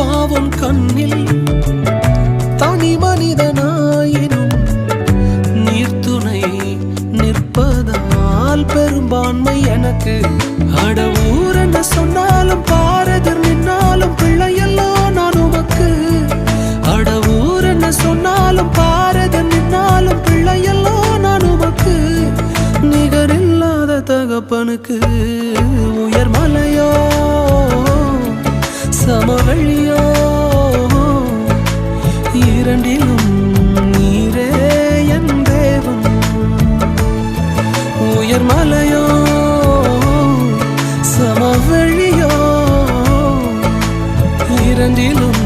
பாவம் கண்ணில் தனி மனிதனாயினும் நீர்த்துணை நிற்பதால் பெரும்பான்மை எனக்கு. அட ஊர் என்ன சொன்னாலும் பாரதர் நின்னாலும் பிள்ளையெல்லாம் நான் உமக்கு. அட ஊர் என்ன சொன்னாலும் பாரதர் நின்னாலும் பிள்ளையெல்லாம் நான் உமக்கு. நிகரில்லாத தகப்பனுக்கு உயர் மலையோ சமவெளியோ இரண்டிலும் நீரே என் தேவன். உயர் மலையோ சமவெளியோ இரண்டிலும்